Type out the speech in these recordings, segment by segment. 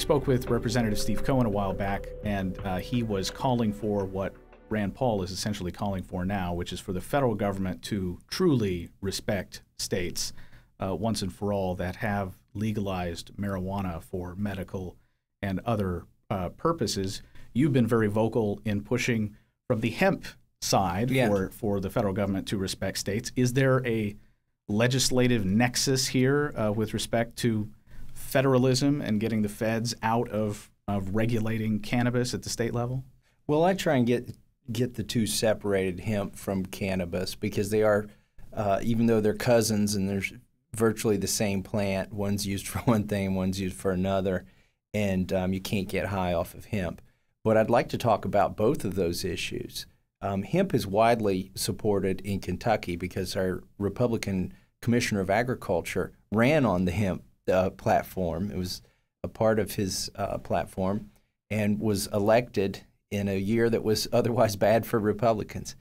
spoke with Representative Steve Cohen a while back, and he was calling for what Rand Paul is essentially calling for now, which is for the federal government to truly respect states once and for all that have legalized marijuana for medical and other purposes. You've been very vocal in pushing from the hemp side for the federal government to respect states. Is there a legislative nexus here with respect to federalism and getting the feds out of regulating cannabis at the state level? Well, I try and get the two separated, hemp from cannabis, because they are, even though they're cousins and they're virtually the same plant, one's used for one thing, one's used for another, and you can't get high off of hemp. But I'd like to talk about both of those issues. Hemp is widely supported in Kentucky because our Republican Commissioner of Agriculture ran on the hemp platform. It was a part of his platform and was elected in a year that was otherwise bad for Republicans.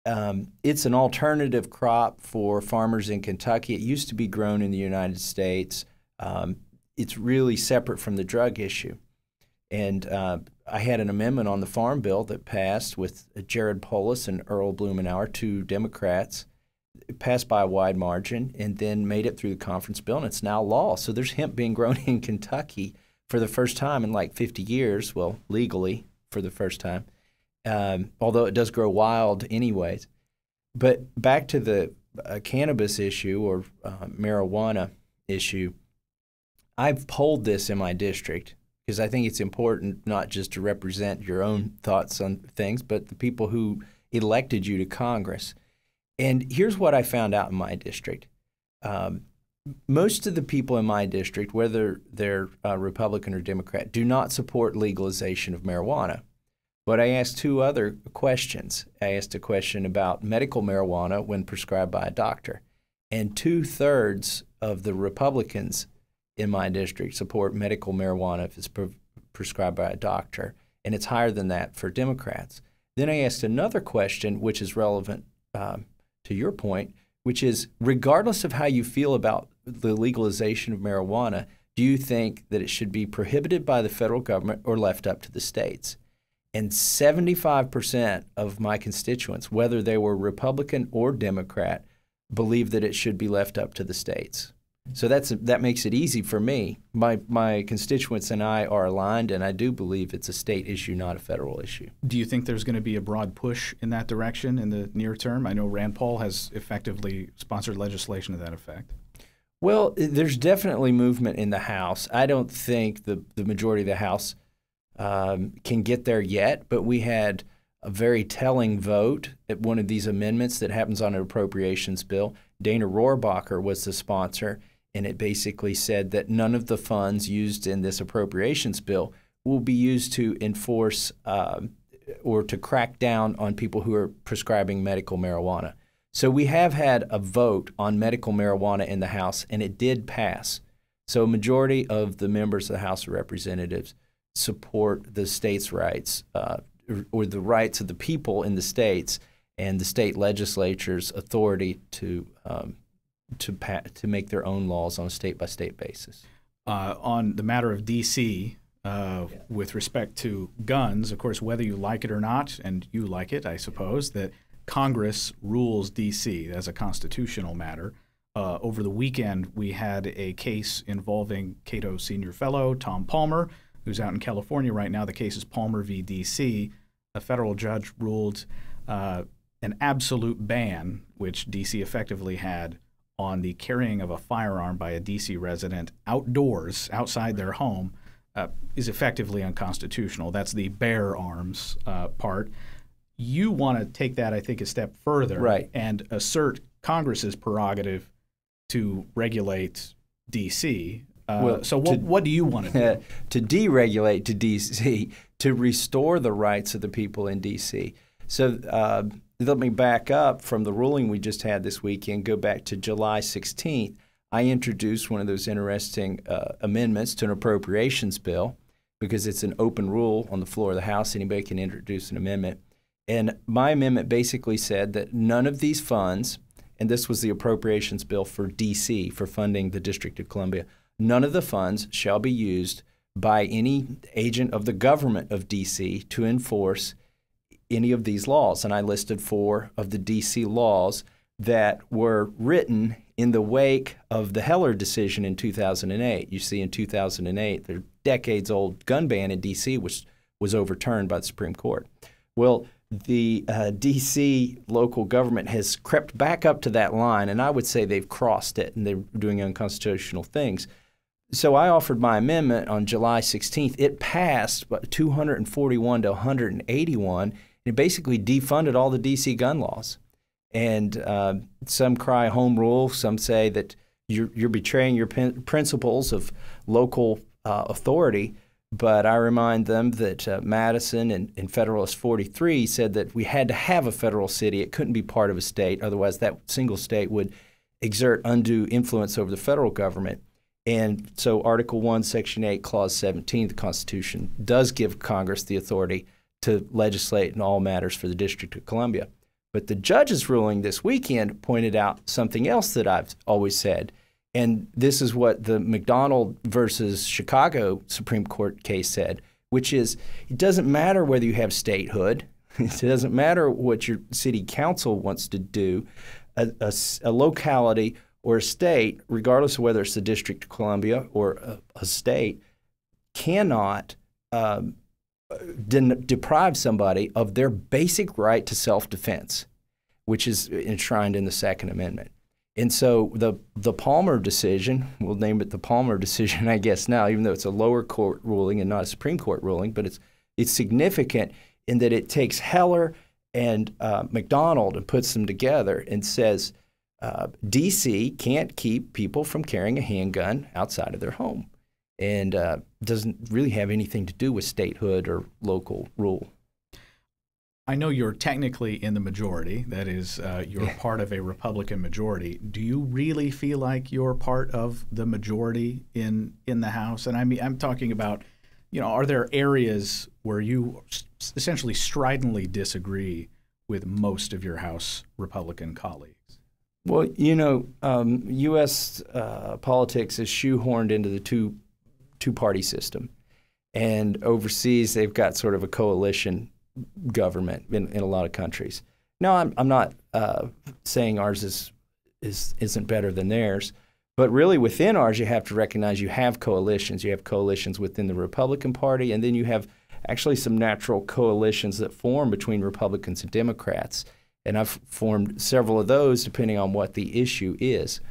It's an alternative crop for farmers in Kentucky. It used to be grown in the United States. It's really separate from the drug issue. And I had an amendment on the Farm Bill that passed with Jared Polis and Earl Blumenauer, two Democrats. It passed by a wide margin and then made it through the conference bill, and it's now law. So there's hemp being grown in Kentucky for the first time in like 50 years, well, legally for the first time, although it does grow wild anyways. But back to the cannabis issue or marijuana issue, I've polled this in my district because I think it's important not just to represent your own thoughts on things, but the people who elected you to Congress. And here's what I found out in my district. Most of the people in my district, whether they're Republican or Democrat, do not support legalization of marijuana. But I asked two other questions. I asked a question about medical marijuana when prescribed by a doctor. And 2/3 of the Republicans in my district support medical marijuana if it's prescribed by a doctor. And it's higher than that for Democrats. Then I asked another question, which is relevant to your point, which is, regardless of how you feel about the legalization of marijuana, do you think that it should be prohibited by the federal government or left up to the states? And 75% of my constituents, whether they were Republican or Democrat, believe that it should be left up to the states. So that makes it easy for me. My constituents and I are aligned, and I do believe it's a state issue, not a federal issue. Do you think there's going to be a broad push in that direction in the near term? I know Rand Paul has effectively sponsored legislation to that effect. Well, there's definitely movement in the House. I don't think the majority of the House can get there yet, but we had a very telling vote at one of these amendments that happens on an appropriations bill. Dana Rohrabacher was the sponsor, and it basically said that none of the funds used in this appropriations bill will be used to enforce or to crack down on people who are prescribing medical marijuana. So we have had a vote on medical marijuana in the House, and it did pass. So a majority of the members of the House of Representatives support the states' rights or the rights of the people in the states and the state legislature's authority to make their own laws on a state-by-state basis. On the matter of D.C., with respect to guns, of course, whether you like it or not, and you like it, I suppose, that Congress rules D.C. as a constitutional matter. Over the weekend, we had a case involving Cato Senior Fellow Tom Palmer, who's out in California right now. The case is Palmer v. D.C. A federal judge ruled an absolute ban, which D.C. effectively had, on the carrying of a firearm by a D.C. resident outdoors, outside their home, is effectively unconstitutional. That's the bear arms part. You want to take that, I think, a step further and assert Congress's prerogative to regulate D.C. So what do you want to do? To deregulate to D.C., to restore the rights of the people in D.C. So let me back up from the ruling we just had this weekend, go back to July 16th. I introduced one of those interesting amendments to an appropriations bill because it's an open rule on the floor of the House. Anybody can introduce an amendment. And my amendment basically said that none of these funds, and this was the appropriations bill for D.C. for funding the District of Columbia, none of the funds shall be used by any agent of the government of D.C. to enforce any of these laws. And I listed 4 of the D.C. laws that were written in the wake of the Heller decision in 2008. You see, in 2008, the decades-old gun ban in D.C. was overturned by the Supreme Court. Well, the D.C. local government has crept back up to that line, and I would say they've crossed it, and they're doing unconstitutional things. So I offered my amendment on July 16th. It passed 241 to 181, and it basically defunded all the D.C. gun laws. And some cry home rule. Some say that you're betraying your principles of local authority. But I remind them that Madison and Federalist 43 said that we had to have a federal city. It couldn't be part of a state. Otherwise, that single state would exert undue influence over the federal government. And so Article 1, Section 8, Clause 17 of the Constitution does give Congress the authority to legislate in all matters for the District of Columbia. But the judge's ruling this weekend pointed out something else that I've always said, and this is what the McDonald versus Chicago Supreme Court case said, which is it doesn't matter whether you have statehood. It doesn't matter what your city council wants to do. A locality or a state, regardless of whether it's the District of Columbia or a state, cannot deprive somebody of their basic right to self-defense, which is enshrined in the Second Amendment. And so the Palmer decision, we'll name it the Palmer decision, I guess now, even though it's a lower court ruling and not a Supreme Court ruling, but it's significant in that it takes Heller and McDonald and puts them together and says D.C. can't keep people from carrying a handgun outside of their home, and doesn't really have anything to do with statehood or local rule. I know you're technically in the majority. That is, you're part of a Republican majority. Do you really feel like you're part of the majority in the House? And I mean, I'm talking about, are there areas where you essentially stridently disagree with most of your House Republican colleagues? Well, U.S. politics is shoehorned into the two-party system. And overseas, they've got sort of a coalition government in a lot of countries. Now, I'm not saying ours isn't better than theirs, but really within ours, you have to recognize you have coalitions. You have coalitions within the Republican Party, and then you have actually some natural coalitions that form between Republicans and Democrats. And I've formed several of those depending on what the issue is.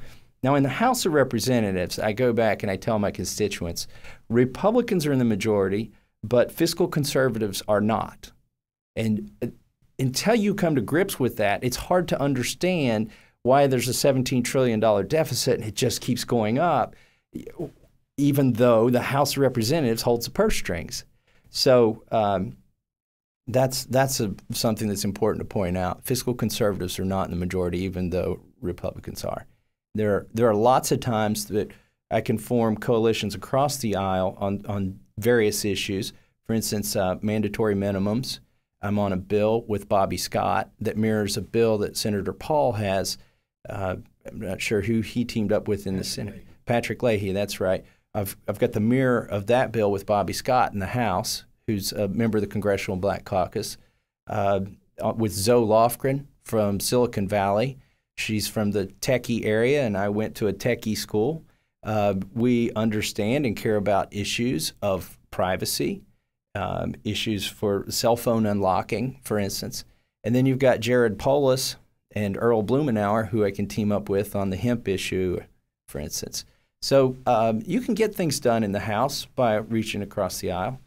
Now, in the House of Representatives, I go back and I tell my constituents, Republicans are in the majority, but fiscal conservatives are not. And until you come to grips with that, it's hard to understand why there's a $17 trillion deficit and it just keeps going up, even though the House of Representatives holds the purse strings. So that's something that's important to point out. Fiscal conservatives are not in the majority, even though Republicans are. There are lots of times that I can form coalitions across the aisle on various issues. For instance, mandatory minimums. I'm on a bill with Bobby Scott that mirrors a bill that Senator Paul has. I'm not sure who he teamed up with in the Senate. Patrick Leahy, that's right. I've got the mirror of that bill with Bobby Scott in the House, who's a member of the Congressional Black Caucus, with Zoe Lofgren from Silicon Valley. She's from the techie area, and I went to a techie school. We understand and care about issues of privacy, issues for cell phone unlocking, for instance. And then you've got Jared Polis and Earl Blumenauer, who I can team up with on the hemp issue, for instance. So you can get things done in the House by reaching across the aisle.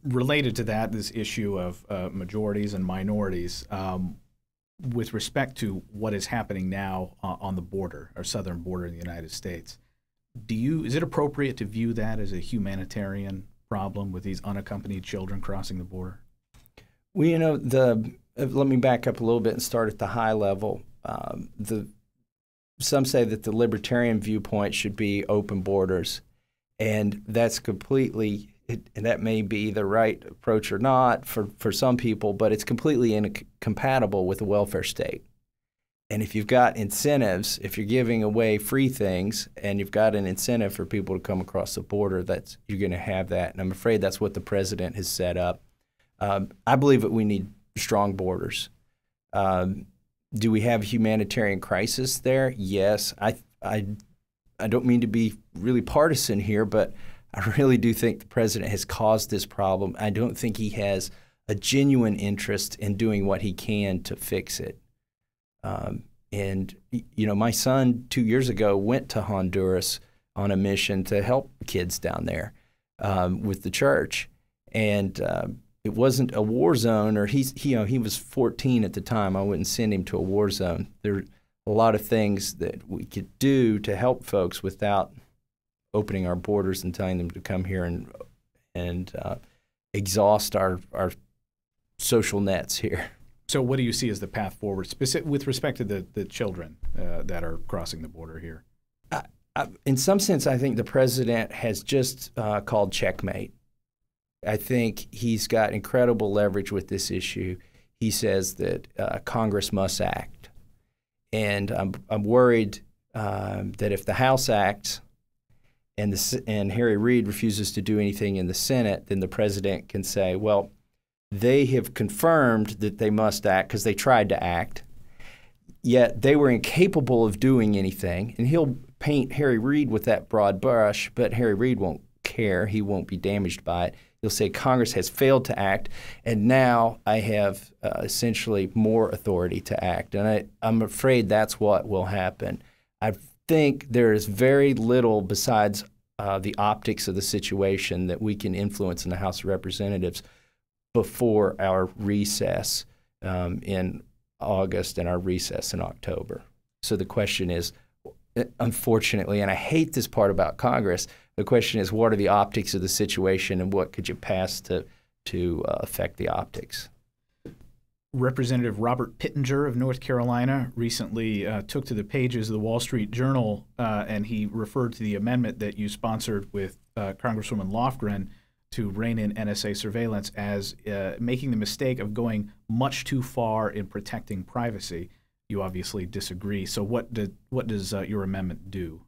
Related to that, this issue of majorities and minorities, with respect to what is happening now on the border, our southern border in the United States, is it appropriate to view that as a humanitarian problem with these unaccompanied children crossing the border? Well, let me back up a little bit and start at the high level. Some say that the libertarian viewpoint should be open borders, and that's completely, and that may be the right approach or not for some people, but it's completely incompatible with a welfare state. And if you've got incentives, if you're giving away free things and you've got an incentive for people to come across the border, you're going to have that. And I'm afraid that's what the president has set up. I believe that we need strong borders. Do we have a humanitarian crisis there? Yes. I don't mean to be really partisan here, but I really do think the president has caused this problem. I don't think he has a genuine interest in doing what he can to fix it. And, you know, my son 2 years ago went to Honduras on a mission to help kids down there with the church. And it wasn't a war zone, or he was 14 at the time. I wouldn't send him to a war zone. There are a lot of things that we could do to help folks without opening our borders and telling them to come here and exhaust our social nets here. So what do you see as the path forward, with respect to the children that are crossing the border here? In some sense, I think the president has just called checkmate. I think he's got incredible leverage with this issue. He says that Congress must act. And I'm worried that if the House acts and Harry Reid refuses to do anything in the Senate, then the president can say, well, they have confirmed that they must act because they tried to act, yet they were incapable of doing anything. And he'll paint Harry Reid with that broad brush, but Harry Reid won't care. He won't be damaged by it. He'll say Congress has failed to act, and now I have essentially more authority to act. And I'm afraid that's what will happen. I think there is very little besides the optics of the situation that we can influence in the House of Representatives before our recess in August and our recess in October. So the question is, unfortunately, and I hate this part about Congress, the question is, what are the optics of the situation and what could you pass to affect the optics? Representative Robert Pittenger of North Carolina recently took to the pages of the Wall Street Journal and he referred to the amendment that you sponsored with Congresswoman Lofgren to rein in NSA surveillance as making the mistake of going much too far in protecting privacy. You obviously disagree. So what does your amendment do?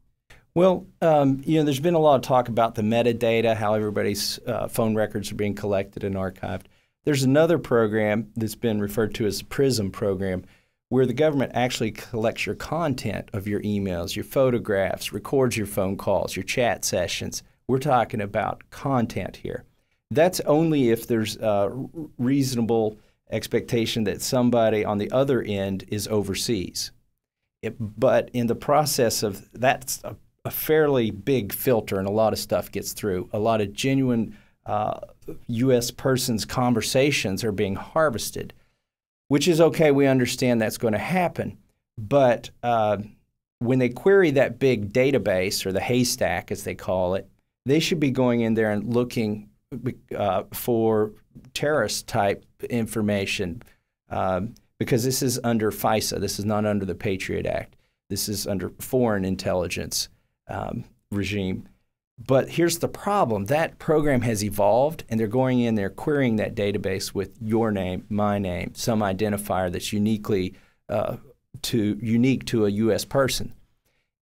Well, you know, there's been a lot of talk about the metadata, how everybody's phone records are being collected and archived. There's another program that's been referred to as the PRISM program, where the government actually collects your content of your emails, your photographs, records your phone calls, your chat sessions. We're talking about content here. That's only if there's a reasonable expectation that somebody on the other end is overseas. But in the process of that's a fairly big filter, and a lot of stuff gets through. A lot of genuine U.S. persons' conversations are being harvested, which is okay. We understand that's going to happen. But when they query that big database, or the haystack as they call it, they should be going in there and looking for terrorist-type information because this is under FISA. This is not under the Patriot Act. This is under foreign intelligence regime. But here's the problem. That program has evolved, and they're going in there querying that database with your name, my name, some identifier that's unique to a U.S. person.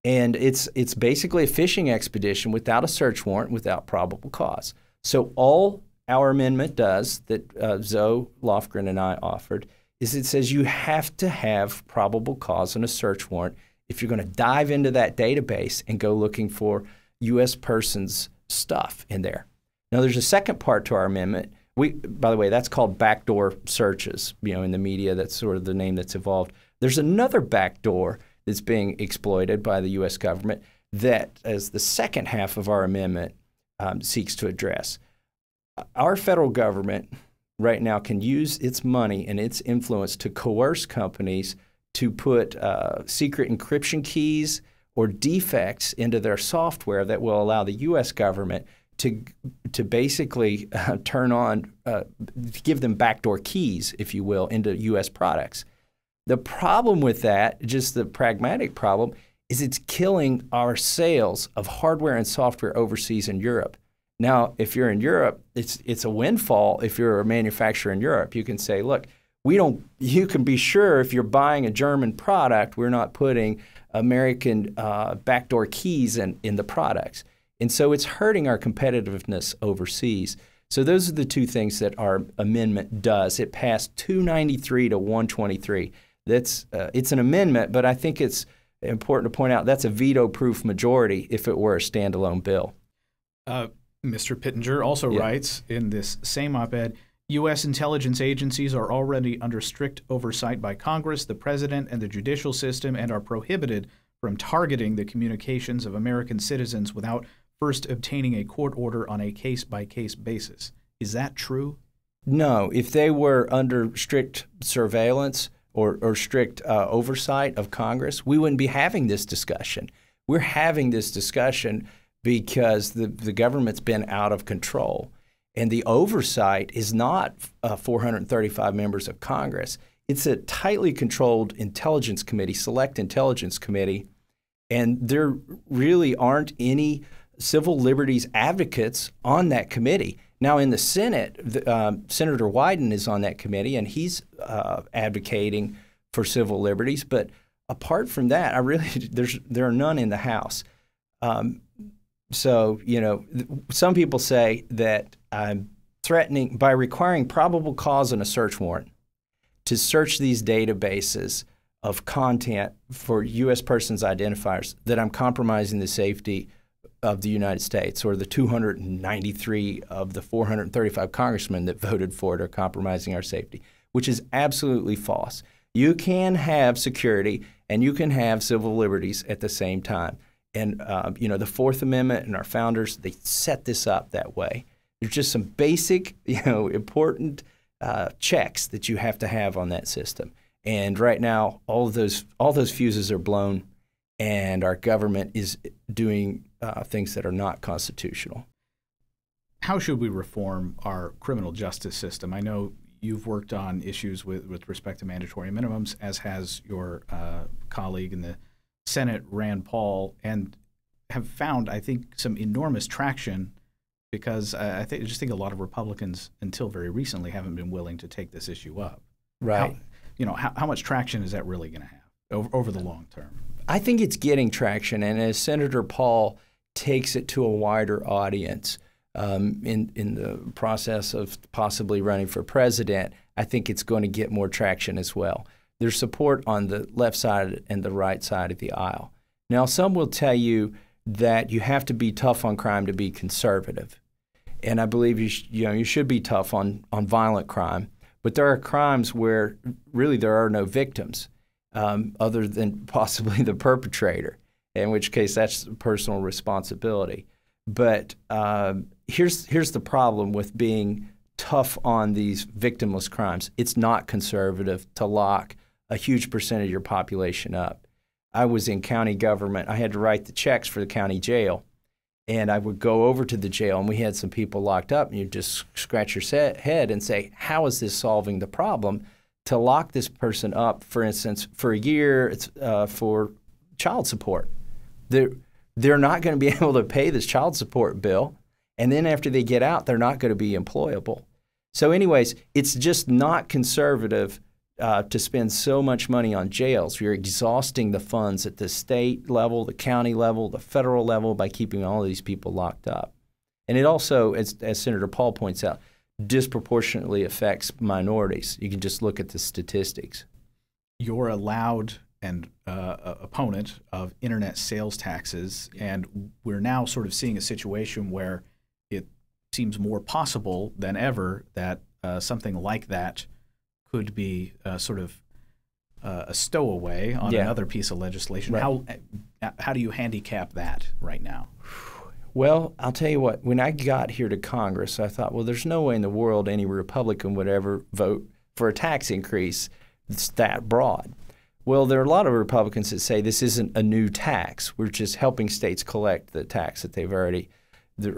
And it's basically a fishing expedition without a search warrant, without probable cause. So all our amendment does, that Zoe Lofgren and I offered, is it says you have to have probable cause and a search warrant if you're going to dive into that database and go looking for U.S. persons' stuff in there. Now, there's a second part to our amendment. By the way, that's called backdoor searches. You know, in the media, that's sort of the name that's evolved. There's another backdoor that's being exploited by the U.S. government that, as the second half of our amendment seeks to address. Our federal government right now can use its money and its influence to coerce companies to put secret encryption keys or defects into their software that will allow the U.S. government to basically turn on, give them backdoor keys, if you will, into U.S. products. The problem with that, just the pragmatic problem, is it's killing our sales of hardware and software overseas in Europe. Now, if you're in Europe, it's a windfall if you're a manufacturer in Europe. You can say, look, You can be sure if you're buying a German product, we're not putting American backdoor keys in the products. And so it's hurting our competitiveness overseas. So those are the two things that our amendment does. It passed 293 to 123. It's an amendment, but I think it's important to point out that's a veto-proof majority if it were a standalone bill. Mr. Pittenger also writes in this same op-ed, U.S. intelligence agencies are already under strict oversight by Congress, the President, and the judicial system, and are prohibited from targeting the communications of American citizens without first obtaining a court order on a case-by-case basis. Is that true? No. If they were under strict surveillance or strict oversight of Congress, we wouldn't be having this discussion. We're having this discussion because the government's been out of control. And the oversight is not 435 members of Congress. It's a tightly controlled intelligence committee, select intelligence committee, and there really aren't any civil liberties advocates on that committee. Now in the Senate, Senator Wyden is on that committee, and he's advocating for civil liberties. But apart from that, there are none in the House. So, some people say that I'm threatening by requiring probable cause and a search warrant to search these databases of content for U.S. persons identifiers, that I'm compromising the safety of the United States, or the 293 of the 435 congressmen that voted for it are compromising our safety, which is absolutely false. You can have security and you can have civil liberties at the same time. And, the Fourth Amendment and our founders, they set this up that way. There's just some basic, important checks that you have to have on that system. And right now, all those fuses are blown, and our government is doing things that are not constitutional. How should we reform our criminal justice system? I know you've worked on issues with respect to mandatory minimums, as has your colleague in the Senate, Rand Paul, and have found, I think, some enormous traction, because I just think a lot of Republicans, until very recently, haven't been willing to take this issue up. Right. How much traction is that really going to have over the long term? I think it's getting traction, and as Senator Paul takes it to a wider audience in the process of possibly running for president, I think it's going to get more traction as well. There's support on the left side and the right side of the aisle. Now, some will tell you that you have to be tough on crime to be conservative, and I believe you should be tough on violent crime. But there are crimes where really there are no victims other than possibly the perpetrator, in which case that's personal responsibility. But here's the problem with being tough on these victimless crimes. It's not conservative to lock a huge percentage of your population up. I was in county government. I had to write the checks for the county jail, and I would go over to the jail, and we had some people locked up, and you just scratch your head and say, how is this solving the problem? To lock this person up, for instance, for a year, it's for child support. They're not going to be able to pay this child support bill, and then after they get out, they're not going to be employable. So anyways, it's just not conservative to spend so much money on jails. You're exhausting the funds at the state level, the county level, the federal level by keeping all of these people locked up. And it also, as Senator Paul points out, disproportionately affects minorities. You can just look at the statistics. You're a loud and opponent of internet sales taxes, and we're now sort of seeing a situation where it seems more possible than ever that something like that could be sort of a stowaway on another piece of legislation. Right. How do you handicap that right now? Well, I'll tell you what, when I got here to Congress, I thought, well, there's no way in the world any Republican would ever vote for a tax increase that's that broad. Well, there are a lot of Republicans that say this isn't a new tax. We're just helping states collect the tax that they're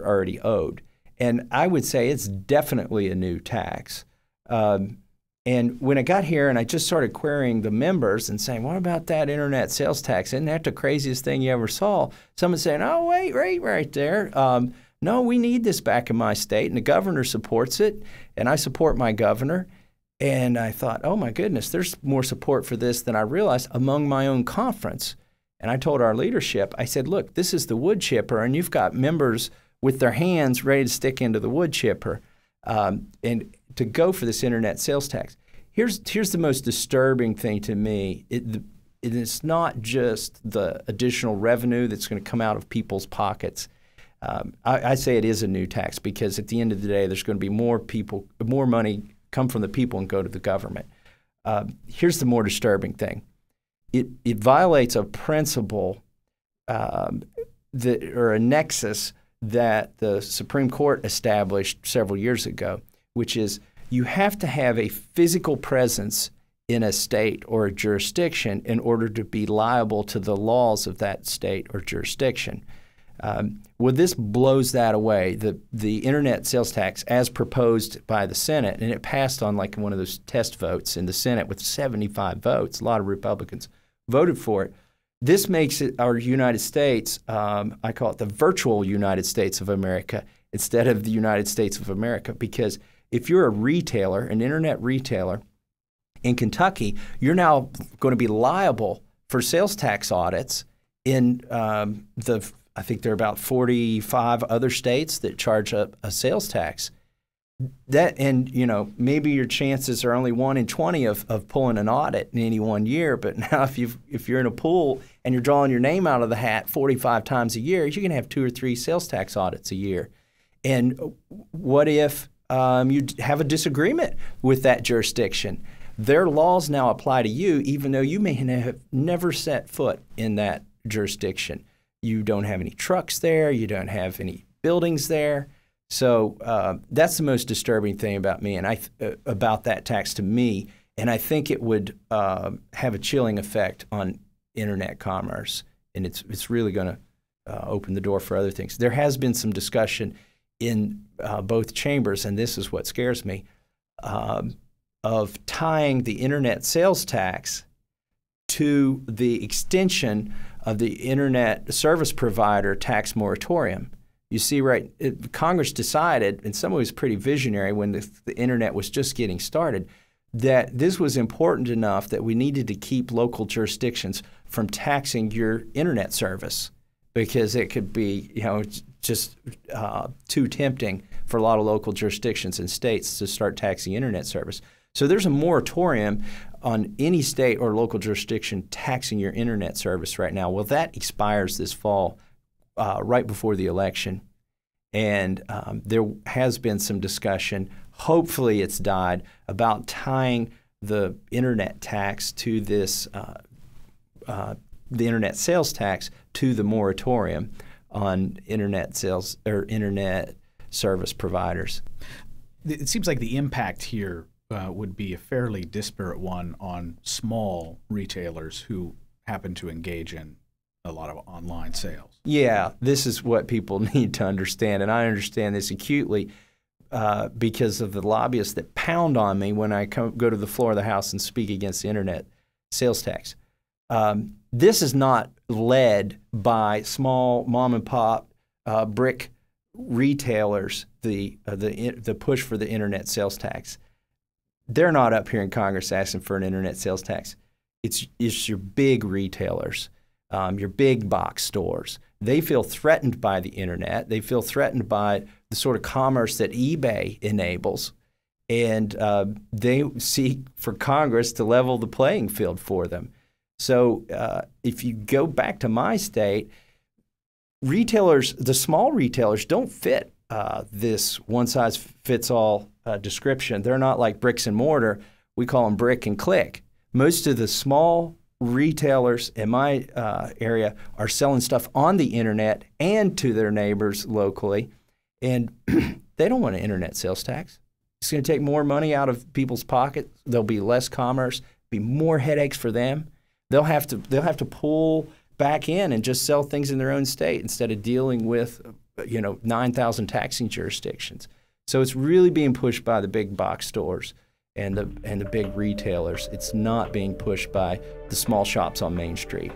already owed. And I would say it's definitely a new tax. And when I got here and I just started querying the members and saying, what about that internet sales tax? Isn't that the craziest thing you ever saw? Someone saying, oh, wait, right there. No, we need this back in my state, and the governor supports it, and I support my governor. And I thought, oh my goodness, there's more support for this than I realized among my own conference. And I told our leadership, I said, look, this is the wood chipper, and you've got members with their hands ready to stick into the wood chipper and to go for this internet sales tax. Here's the most disturbing thing to me. It's not just the additional revenue that's going to come out of people's pockets. I say it is a new tax because at the end of the day, there's going to be more money come from the people and go to the government. Here's the more disturbing thing. It violates a principle or a nexus that the Supreme Court established several years ago, which is you have to have a physical presence in a state or a jurisdiction in order to be liable to the laws of that state or jurisdiction. Well, this blows that away. The internet sales tax, as proposed by the Senate, and it passed on like one of those test votes in the Senate with 75 votes. A lot of Republicans voted for it. This makes it our United States, I call it the virtual United States of America instead of the United States of America, because if you're a retailer, an internet retailer in Kentucky, you're now going to be liable for sales tax audits in I think there are about 45 other states that charge a sales tax. And maybe your chances are only 1 in 20 of pulling an audit in any one year. But now if you're in a pool and you're drawing your name out of the hat 45 times a year, you're going to have 2 or 3 sales tax audits a year. And what if you have a disagreement with that jurisdiction? Their laws now apply to you, even though you may have never set foot in that jurisdiction. You don't have any trucks there. You don't have any buildings there. So that's the most disturbing thing about me and about that tax to me. And I think it would have a chilling effect on internet commerce, and it's really going to open the door for other things. There has been some discussion in both chambers, and this is what scares me, of tying the internet sales tax to the extension of the internet service provider tax moratorium. You see, Congress decided, in some ways pretty visionary when the internet was just getting started, that this was important enough that we needed to keep local jurisdictions from taxing your internet service because it could be, just too tempting for a lot of local jurisdictions and states to start taxing internet service. So there's a moratorium on any state or local jurisdiction taxing your internet service right now. Well, that expires this fall, right before the election. And there has been some discussion, hopefully it's died, about tying the internet tax to this, the internet sales tax to the moratorium on internet sales or internet service providers. It seems like the impact here would be a fairly disparate one on small retailers who happen to engage in a lot of online sales. Yeah, this is what people need to understand, and I understand this acutely because of the lobbyists that pound on me when I go to the floor of the House and speak against the internet sales tax. This is not led by small mom and pop brick retailers. The push for the internet sales tax. They're not up here in Congress asking for an internet sales tax. It's your big retailers, your big box stores. They feel threatened by the internet. They feel threatened by the sort of commerce that eBay enables. And they seek for Congress to level the playing field for them. So if you go back to my state, retailers, the small retailers don't fit this one-size-fits-all description. They're not like bricks and mortar. We call them brick and click. Most of the small retailers in my area are selling stuff on the internet and to their neighbors locally, and they don't want an internet sales tax. It's going to take more money out of people's pockets. There'll be less commerce, be more headaches for them. They'll have to pull back in and just sell things in their own state instead of dealing with 9,000 taxing jurisdictions. So it's really being pushed by the big box stores and the big retailers. It's not being pushed by the small shops on Main Street.